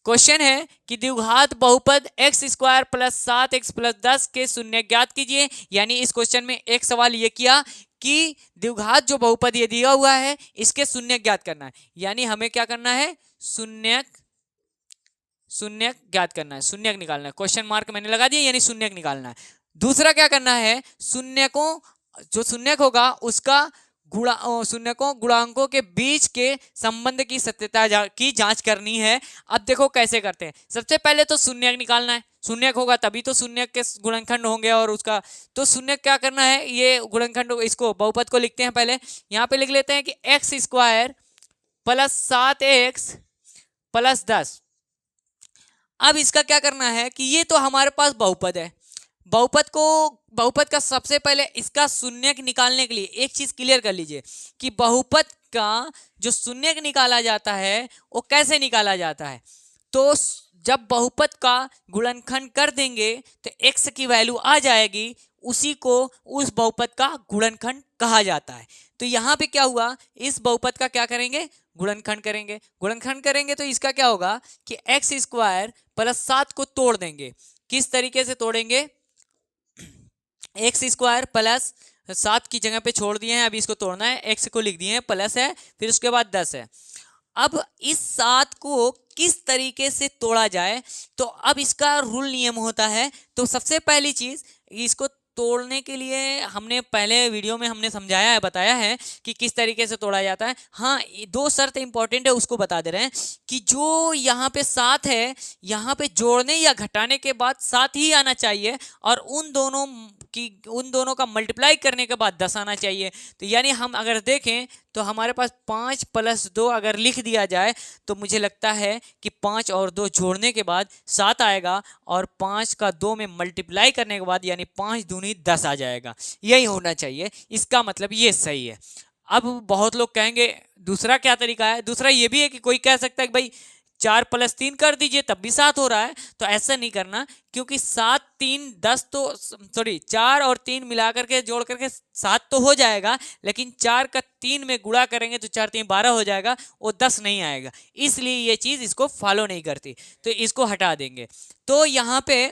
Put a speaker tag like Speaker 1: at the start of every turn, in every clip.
Speaker 1: Question है कि द्विघात बहुपद x square plus 7x plus 10 के शून्य ज्ञात कीजिए। यानी इस क्वेश्चन में एक सवाल ये किया कि द्विघात जो बहुपद ये दिया हुआ है इसके शून्य ज्ञात करना है। यानी हमें क्या करना है, शून्य ज्ञात करना है, शून्य निकालना है। क्वेश्चन मार्क मैंने लगा दिया, यानी शून्य निकालना है। दूसरा क्या करना है, शून्य को जो शून्यक होगा उसका शून्यकों गुणांकों के बीच के संबंध की सत्यता की जांच करनी है। अब देखो कैसे करते हैं। सबसे पहले तो शून्यक निकालना है, शून्यक होगा तभी तो शून्यक के गुणनखंड होंगे और उसका तो शून्यक क्या करना है, ये गुणनखंड इसको बहुपद को लिखते हैं। पहले यहाँ पे लिख लेते हैं कि x square plus 7x plus 10। अब इसका क्या करना है कि ये तो हमारे पास बहुपद है, बहुपद का सबसे पहले इसका शून्यक निकालने के लिए एक चीज क्लियर कर लीजिए कि बहुपद का जो शून्यक निकाला जाता है वो कैसे निकाला जाता है। तो जब बहुपद का गुणनखंड कर देंगे तो x की वैल्यू आ जाएगी, उसी को उस बहुपद का गुणनखंड कहा जाता है। तो यहाँ पे क्या हुआ, इस बहुपद का क्या करेंगे, गुणनखंड करेंगे। गुणनखंड करेंगे तो इसका क्या होगा कि एक्स स्क्वायर प्लस 7 को तोड़ देंगे। किस तरीके से तोड़ेंगे, एक्स स्क्वायर प्लस 7 की जगह पे छोड़ दिए हैं, अभी इसको तोड़ना है, एक्स को लिख दिए हैं, प्लस है, फिर उसके बाद 10 है। अब इस 7 को किस तरीके से तोड़ा जाए, तो अब इसका रूल नियम होता है। तो सबसे पहली चीज इसको तोड़ने के लिए हमने पहले वीडियो में हमने समझाया है, बताया है कि किस तरीके से तोड़ा जाता है। हाँ, दो शर्त इंपॉर्टेंट है, उसको बता दे रहे हैं कि जो यहाँ पे 7 है, यहाँ पे जोड़ने या घटाने के बाद 7 ही आना चाहिए और उन दोनों का मल्टीप्लाई करने के बाद 10 आना चाहिए। तो यानी हम अगर देखें तो हमारे पास 5 प्लस 2 अगर लिख दिया जाए तो मुझे लगता है कि 5 और 2 जोड़ने के बाद 7 आएगा और 5 का 2 में मल्टीप्लाई करने के बाद यानी 5 दूनी 10 आ जाएगा। यही होना चाहिए, इसका मतलब ये सही है। अब बहुत लोग कहेंगे दूसरा क्या तरीका है, दूसरा ये भी है कि कोई कह सकता है कि भाई 4 प्लस 3 कर दीजिए तब भी 7 हो रहा है। तो ऐसा नहीं करना, क्योंकि 7 3 10 तो सॉरी 4 और 3 मिलाकर के जोड़ करके 7 तो हो जाएगा, लेकिन 4 का 3 में गुणा करेंगे तो 4 3 12 हो जाएगा, वो 10 नहीं आएगा। इसलिए ये चीज इसको फॉलो नहीं करती, तो इसको हटा देंगे। तो यहाँ पे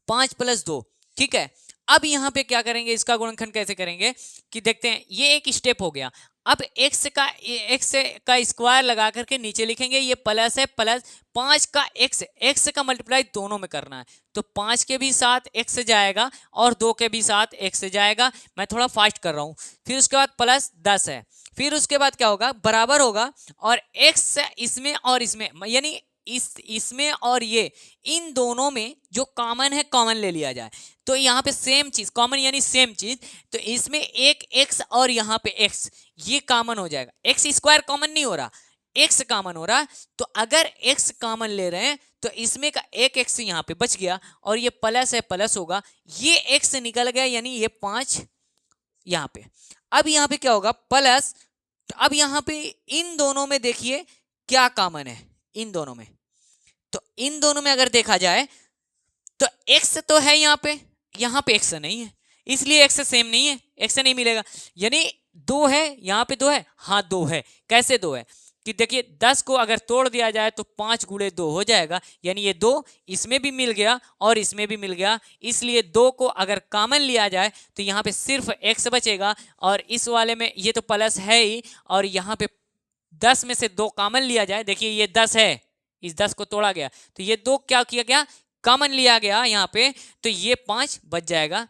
Speaker 1: 5 प्लस 2, ठीक है। अब यहाँ पे क्या करेंगे, इसका गुणनखंड कैसे करेंगे कि देखते हैं। ये एक स्टेप हो गया। अब x का स्क्वायर लगा करके नीचे लिखेंगे, ये प्लस है, प्लस 5 का x का मल्टीप्लाई दोनों में करना है। तो 5 के भी साथ x जाएगा और 2 के भी साथ x जाएगा। मैं थोड़ा फास्ट कर रहा हूँ। फिर उसके बाद प्लस 10 है, फिर उसके बाद क्या होगा, बराबर होगा और x इसमें और इसमें, यानी इसमें और ये इन दोनों में जो कॉमन है कॉमन ले लिया जाए। तो यहाँ पे सेम चीज कॉमन यानी सेम चीज, तो इसमें एक x और यहाँ पे x, ये कॉमन हो जाएगा। x स्क्वायर कॉमन नहीं हो रहा, x कॉमन हो रहा। तो अगर x कॉमन ले रहे हैं तो इसमें का एक x यहाँ पे बच गया और ये प्लस है, प्लस होगा, ये x निकल गया, यानी ये 5 यहाँ पे। अब यहाँ पे क्या होगा, प्लस। अब यहाँ पे इन दोनों में देखिए क्या कॉमन है, इन दोनों में, तो इन दोनों में अगर देखा जाए तो x तो है यहाँ पे x नहीं है, इसलिए x सेम नहीं है, x नहीं मिलेगा। यानी 2 है, यहाँ पे 2 है, हाँ 2 है। कैसे 2 है कि देखिए 10 को अगर तोड़ दिया जाए तो 5 गुणे 2 हो जाएगा, यानी ये 2 इसमें भी मिल गया और इसमें भी मिल गया। इसलिए 2 को अगर कॉमन लिया जाए तो यहाँ पे सिर्फ x बचेगा और इस वाले में ये तो प्लस है ही, और यहाँ पे 10 में से 2 कॉमन लिया जाए, देखिए ये 10 है, इस 10 को तोड़ा गया तो ये 2 क्या किया गया, कॉमन लिया गया यहाँ पे, तो ये 5 बच जाएगा।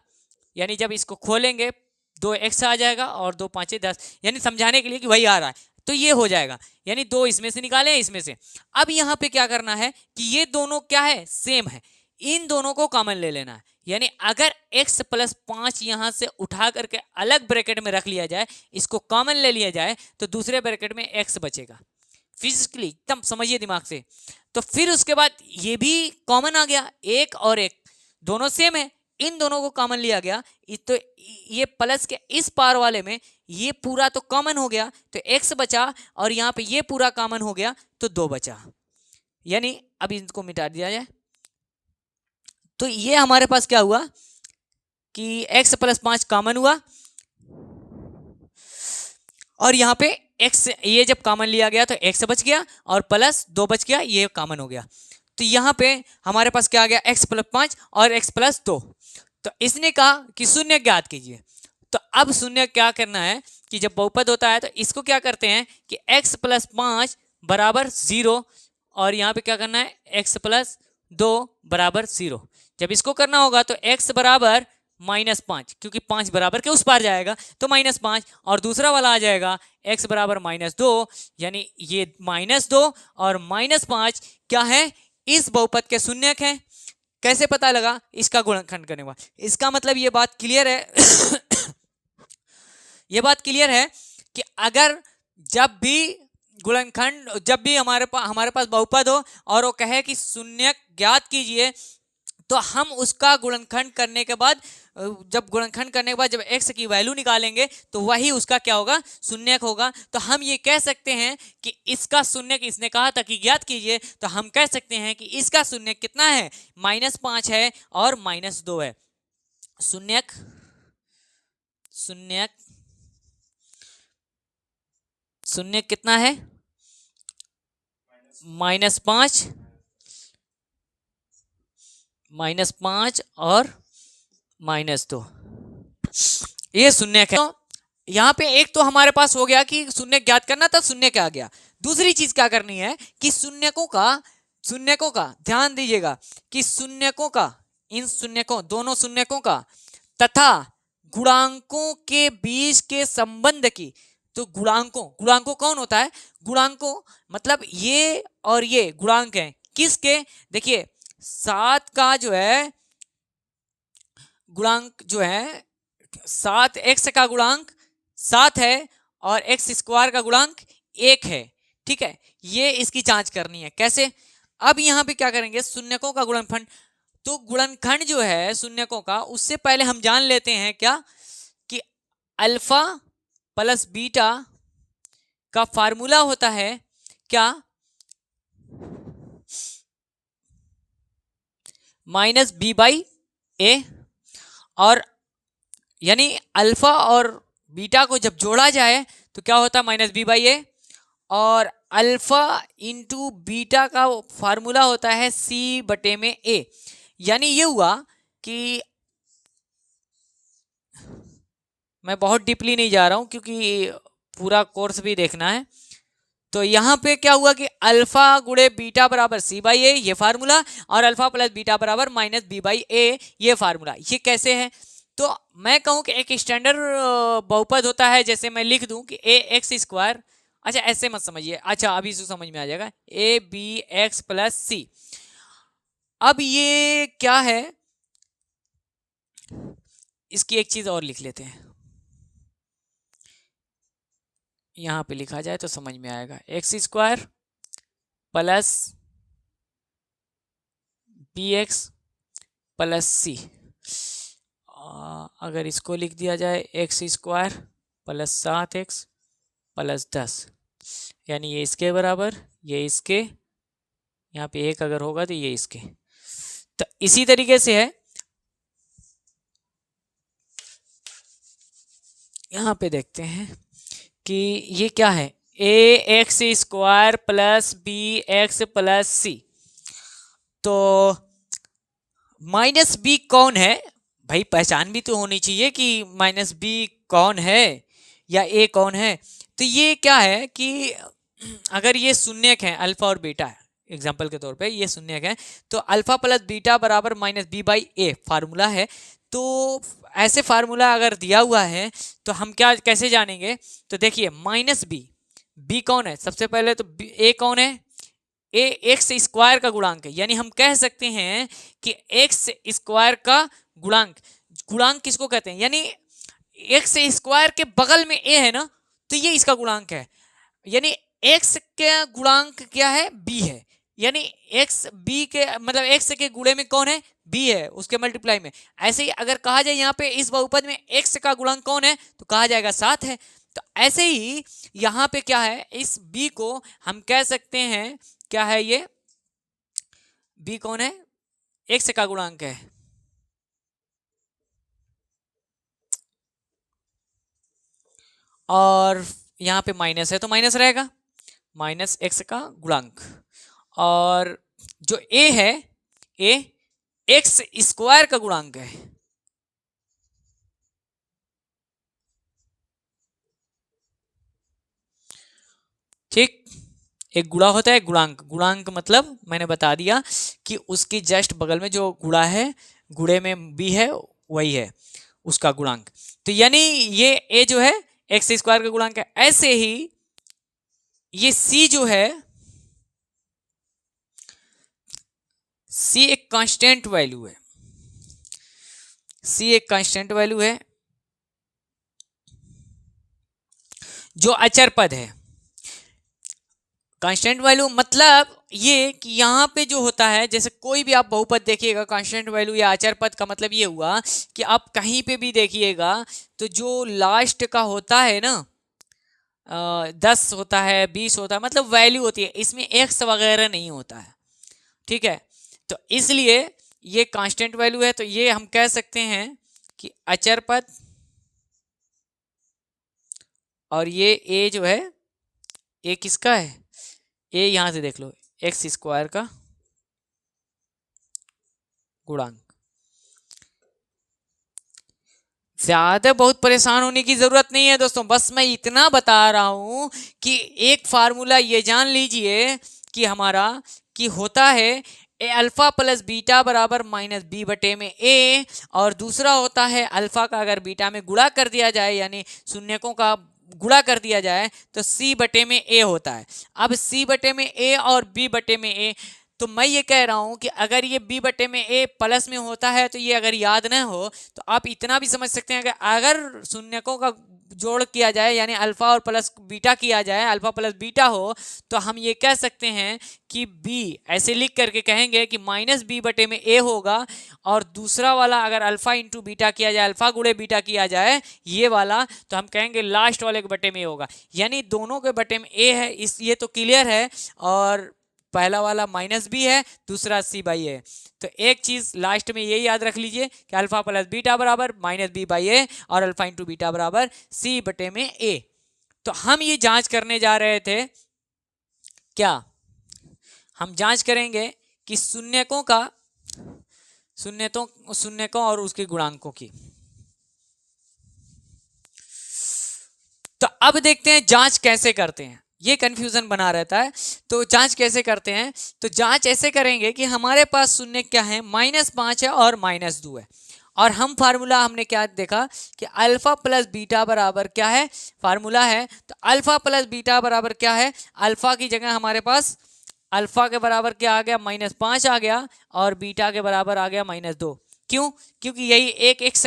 Speaker 1: यानी जब इसको खोलेंगे 2x आ जाएगा और 2 5 10, यानी समझाने के लिए कि वही आ रहा है, तो ये हो जाएगा। यानी 2 इसमें से निकाले, इसमें से। अब यहाँ पे क्या करना है कि ये दोनों क्या है, सेम है, इन दोनों को कॉमन ले लेना है। यानी अगर x प्लस 5 यहाँ से उठा करके अलग ब्रैकेट में रख लिया जाए, इसको कॉमन ले लिया जाए, तो दूसरे ब्रैकेट में x बचेगा। फिजिकली एकदम समझिए दिमाग से। तो फिर उसके बाद ये भी कॉमन आ गया, 1 और 1 दोनों सेम है, इन दोनों को कॉमन लिया गया, तो ये प्लस के इस पार वाले में ये पूरा तो कॉमन हो गया, तो x बचा और यहाँ पे ये पूरा कॉमन हो गया तो 2 बचा। यानी अब इनको मिटा दिया जाए तो ये हमारे पास क्या हुआ कि x प्लस 5 कॉमन हुआ और यहाँ पे x, ये जब कॉमन लिया गया तो x बच गया और प्लस 2 बच गया, ये कॉमन हो गया। तो यहाँ पे हमारे पास क्या आ गया, x प्लस 5 और x प्लस 2। तो इसने कहा कि शून्य ज्ञात कीजिए। तो अब शून्य क्या करना है कि जब बहुपद होता है तो इसको क्या करते हैं कि x प्लस 5 बराबर 0, और यहाँ पे क्या करना है x प्लस 2 बराबर 0। जब इसको करना होगा तो x बराबर -5, क्योंकि 5 बराबर के उस पार जाएगा तो -5, और दूसरा वाला आ जाएगा x बराबर -2, यानी ये -2 और -5 क्या है, इस बहुपद के शून्यक हैं। कैसे पता लगा, इसका गुणनखंड करने के बाद। इसका मतलब ये बात क्लियर है ये बात क्लियर है कि अगर जब भी गुणनखंड, जब भी हमारे पास बहुपद हो और वो कहे कि शून्यक ज्ञात कीजिए, तो हम उसका गुणनखंड करने के बाद, जब गुणनखंड करने के बाद जब x की वैल्यू निकालेंगे तो वही उसका क्या होगा, शून्यक होगा। तो हम ये कह सकते हैं कि इसका शून्यक, इसने कहा था कि ज्ञात कीजिए, तो हम कह सकते हैं कि इसका शून्यक कितना है, -5 है और -2 है। शून्यक शून्यक शून्यक कितना है, -5 और -2, ये शून्यक है। तो यहाँ पे एक तो हमारे पास हो गया कि शून्यक ज्ञात करना था, शून्य क्या आ गया। दूसरी चीज क्या करनी है कि शून्यकों का ध्यान दीजिएगा कि शून्यकों का, इन शून्यकों, दोनों शून्यकों का तथा गुणांकों के बीच के संबंध की। तो गुणांकों कौन होता है, गुणांकों मतलब ये और ये गुणांक हैं किसके, देखिए 7 का जो है गुणांक जो है 7, x का गुणांक 7 है और x स्क्वायर का गुणांक 1 है, ठीक है। ये इसकी जांच करनी है कैसे। अब यहाँ पे क्या करेंगे, शून्यकों का गुणनखंड। तो गुणनखंड जो है शून्यकों का, उससे पहले हम जान लेते हैं क्या कि अल्फा प्लस बीटा का फार्मूला होता है क्या, -b/a, और यानी अल्फा और बीटा को जब जोड़ा जाए तो क्या होता है, -b/a, और अल्फा इंटू बीटा का फार्मूला होता है c/a। यानी ये हुआ कि मैं बहुत डीपली नहीं जा रहा हूं क्योंकि पूरा कोर्स भी देखना है। तो यहाँ पे क्या हुआ कि अल्फा गुणे बीटा बराबर c/a, ये फार्मूला, और अल्फा प्लस बीटा बराबर -b/a, ये फार्मूला। ये कैसे है, तो मैं कहूँ कि एक स्टैंडर्ड बहुपद होता है, जैसे मैं लिख दूं कि ax², अच्छा ऐसे मत समझिए, अच्छा अभी से समझ में आ जाएगा, abx + c। अब ये क्या है, इसकी एक चीज और लिख लेते हैं, यहाँ पे लिखा जाए तो समझ में आएगा, x² + bx + c। अगर इसको लिख दिया जाए x² + 7x + 10, यानी ये इसके बराबर, ये इसके, यहाँ पे 1 अगर होगा तो ये इसके। तो इसी तरीके से है, यहाँ पे देखते हैं कि ये क्या है, ax² + bx + c। तो -b कौन है भाई, पहचान भी तो होनी चाहिए कि -b कौन है या a कौन है। तो ये क्या है कि अगर ये शून्यक है, अल्फा और बीटा एग्जाम्पल के तौर पे ये शून्यक है, तो अल्फा प्लस बीटा बराबर -b/a फार्मूला है। तो ऐसे फार्मूला अगर दिया हुआ है तो हम क्या कैसे जानेंगे, तो देखिए -b कौन है, सबसे पहले तो a कौन है, a x² का गुणांक है, यानी हम कह सकते हैं कि x² का गुणांक किसको कहते हैं, यानी x² के बगल में a है ना, तो ये इसका गुणांक है, यानी x का गुणांक क्या है, b है, यानी x b के मतलब x के गुणे में कौन है, b है, उसके मल्टीप्लाई में। ऐसे ही अगर कहा जाए यहाँ पे इस बहुपद में x का गुणांक कौन है, तो कहा जाएगा 7 है। तो ऐसे ही यहाँ पे क्या है, इस b को हम कह सकते हैं क्या है, ये b कौन है, x का गुणांक है, और यहाँ पे माइनस है तो माइनस रहेगा, माइनस एक्स का गुणांक। और जो ए है, ए एक्स स्क्वायर का गुणांक है। ठीक, एक गुणा होता है गुणांक, गुणांक मतलब मैंने बता दिया कि उसकी जस्ट बगल में जो गुणा है, गुणे में बी है, वही है उसका गुणांक। तो यानी ये ए जो है एक्स स्क्वायर का गुणांक है। ऐसे ही ये सी जो है, सी एक कांस्टेंट वैल्यू है, सी एक कांस्टेंट वैल्यू है जो अचर पद है। कांस्टेंट वैल्यू मतलब ये कि यहाँ पे जो होता है, जैसे कोई भी आप बहुपद देखिएगा, कांस्टेंट वैल्यू या अचर पद का मतलब ये हुआ कि आप कहीं पे भी देखिएगा तो जो लास्ट का होता है ना, 10 होता है, 20 होता है, मतलब वैल्यू होती है, इसमें एक्स वगैरह नहीं होता है। ठीक है, तो इसलिए ये कांस्टेंट वैल्यू है, तो ये हम कह सकते हैं कि अचर पद, और ये ए जो है, ए किसका है, ए यहां से देख लो एक्स स्क्वायर का गुणांक। ज्यादा बहुत परेशान होने की जरूरत नहीं है दोस्तों, बस मैं इतना बता रहा हूं कि एक फार्मूला ये जान लीजिए कि हमारा कि होता है ए अल्फा प्लस बीटा बराबर माइनस बी बटे में ए, और दूसरा होता है अल्फा का अगर बीटा में गुणा कर दिया जाए, यानी शून्यकों का गुणा कर दिया जाए तो सी बटे में ए होता है। अब सी बटे में ए और बी बटे में ए, तो मैं ये कह रहा हूं कि अगर ये बी बटे में ए प्लस में होता है तो ये अगर याद न हो तो आप इतना भी समझ सकते हैं कि अगर शून्यकों का जोड़ किया जाए, यानी अल्फा और प्लस बीटा किया जाए, अल्फा प्लस बीटा हो, तो हम ये कह सकते हैं कि बी ऐसे लिख करके कहेंगे कि माइनस बी बटे में ए होगा, और दूसरा वाला अगर अल्फा इंटू बीटा किया जाए, अल्फा गुणे बीटा किया जाए ये वाला, तो हम कहेंगे लास्ट वाले के बटे में ए होगा। यानी दोनों के बटे में ए है, इस ये तो क्लियर है, और पहला वाला माइनस बी है, दूसरा सी बाई है। तो एक चीज लास्ट में ये याद रख लीजिए कि अल्फा प्लस बीटा बराबर माइनस बी बाई ए, और अल्फा इंटू बीटा बराबर सी बटे में ए। तो हम ये जांच करने जा रहे थे, क्या हम जांच करेंगे कि शून्यकों और उसके गुणांकों की। तो अब देखते हैं जांच कैसे करते हैं, ये कंफ्यूजन बना रहता है। तो जांच कैसे करते हैं, तो जांच ऐसे करेंगे कि हमारे पास शून्य क्या है, -5 है और -2 है, और हम फार्मूला हमने क्या देखा कि अल्फा प्लस बीटा बराबर क्या है, फार्मूला है तो अल्फा प्लस बीटा बराबर क्या है, अल्फा की जगह हमारे पास अल्फा के बराबर क्या आ गया, -5 आ गया, और बीटा के बराबर आ गया -2। क्यों, क्योंकि यही एक एक्स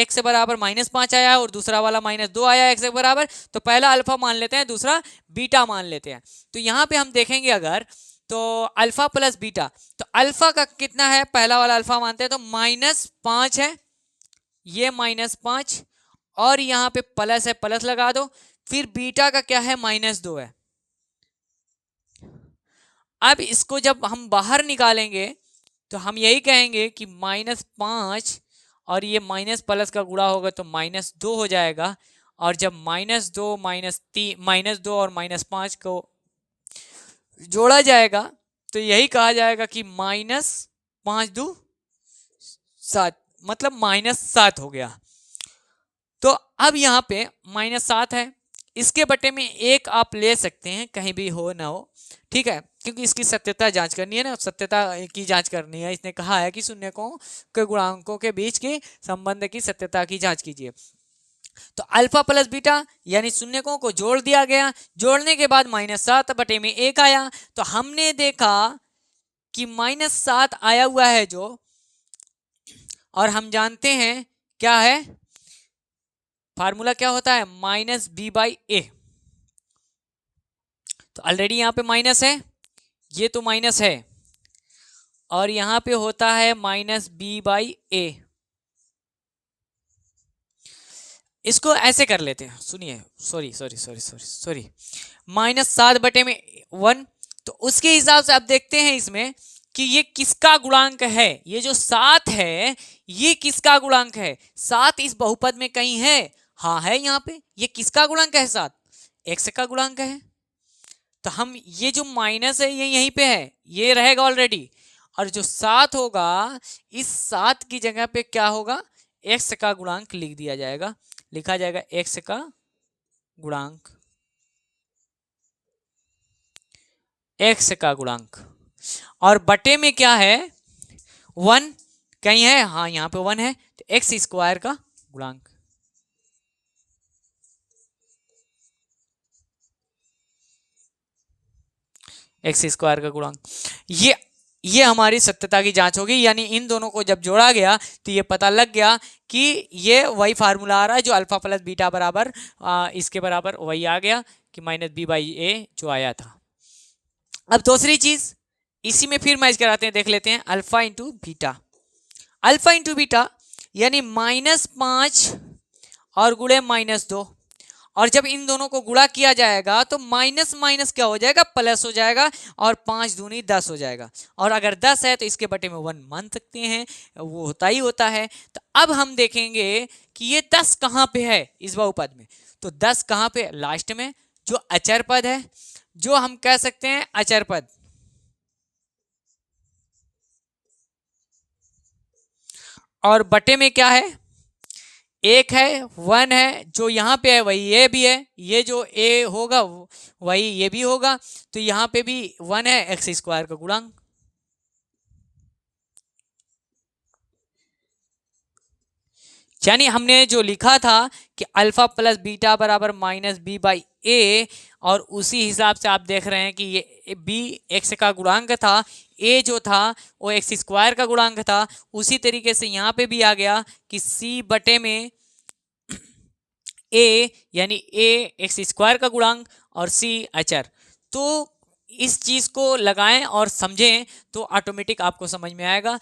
Speaker 1: से बराबर -5 आया है और दूसरा वाला -2 आया है एक्स के बराबर, तो पहला अल्फा मान लेते हैं, दूसरा बीटा मान लेते हैं। तो यहाँ पे हम देखेंगे अगर तो अल्फा प्लस बीटा, तो अल्फा का कितना है, पहला वाला अल्फा मानते हैं तो -5 है, ये -5, और यहाँ पे प्लस है, प्लस लगा दो, फिर बीटा का क्या है, -2 है। अब इसको जब हम बाहर निकालेंगे तो हम यही कहेंगे कि -5 और ये माइनस प्लस का गुणा होगा तो -2 हो जाएगा, और जब -2 और -5 को जोड़ा जाएगा तो यही कहा जाएगा कि -5 2 7, मतलब -7 हो गया। तो अब यहाँ पे -7 है, इसके बटे में 1 आप ले सकते हैं, कहीं भी हो ना हो, ठीक है, क्योंकि इसकी सत्यता जांच करनी है ना, सत्यता की जांच करनी है। इसने कहा है कि शून्यकों के गुणांकों के बीच के संबंध की सत्यता की जांच कीजिए। तो अल्फा प्लस बीटा यानी शून्यकों को जोड़ दिया गया, जोड़ने के बाद -7 बटे में 1 आया, तो हमने देखा कि -7 आया हुआ है जो, और हम जानते हैं क्या है, फार्मूला क्या होता है, -b/a। तो ऑलरेडी यहाँ पे माइनस है, ये तो माइनस है, और यहाँ पे होता है -b/a। इसको ऐसे कर लेते हैं, सुनिए, सॉरी -7 बटे में 1, तो उसके हिसाब से अब देखते हैं इसमें कि ये किसका गुणांक है, ये जो 7 है ये किसका गुणांक है, 7 इस बहुपद में कहीं है, हाँ है यहाँ पे, ये किसका गुणांक है 7, x का गुणांक है। तो हम ये जो माइनस है ये यहीं पे है, ये रहेगा ऑलरेडी, और जो 7 होगा इस 7 की जगह पे क्या होगा, x का गुणांक लिख दिया जाएगा, लिखा जाएगा x का गुणांक, x का गुणांक, और बटे में क्या है 1 कहीं है, हाँ यहाँ पे 1 है, तो एक्स स्क्वायर का गुणांक। एक्स स्क्वायर का गुणांक, ये हमारी सत्यता की जांच होगी, यानी इन दोनों को जब जोड़ा गया तो ये पता लग गया कि ये वही फार्मूला आ रहा है जो अल्फा प्लस बीटा बराबर इसके बराबर वही आ गया कि माइनस बी बाई ए जो आया था। अब दूसरी चीज इसी में फिर मैच कराते हैं, देख लेते हैं alpha into beta. Alpha into beta यानी -5 और गुणे -2, और जब इन दोनों को गुणा किया जाएगा तो माइनस माइनस क्या हो जाएगा, प्लस हो जाएगा, और 5 दूनी 10 हो जाएगा, और अगर 10 है तो इसके बटे में 1 मान सकते हैं, वो होता ही होता है। तो अब हम देखेंगे कि ये 10 कहाँ पे है इस बहुपद में, तो 10 कहाँ पे, लास्ट में, जो अचर पद है, जो हम कह सकते हैं अचर पद, और बटे में क्या है, एक है 1 है, जो यहाँ पे है वही ये भी है, ये जो ए होगा वही ये भी होगा, तो यहाँ पे भी 1 है, एक्स स्क्वायर का गुणांक। यानी हमने जो लिखा था कि अल्फा प्लस बीटा बराबर माइनस बी बाई ए, और उसी हिसाब से आप देख रहे हैं कि ये बी एक्स का गुणांक था, ए जो था वो एक्स स्क्वायर का गुणांक था, उसी तरीके से यहाँ पे भी आ गया कि सी बटे में ए, यानी ए एक्स स्क्वायर का गुणांक और सी अचर। तो इस चीज़ को लगाएं और समझें तो ऑटोमेटिक आपको समझ में आएगा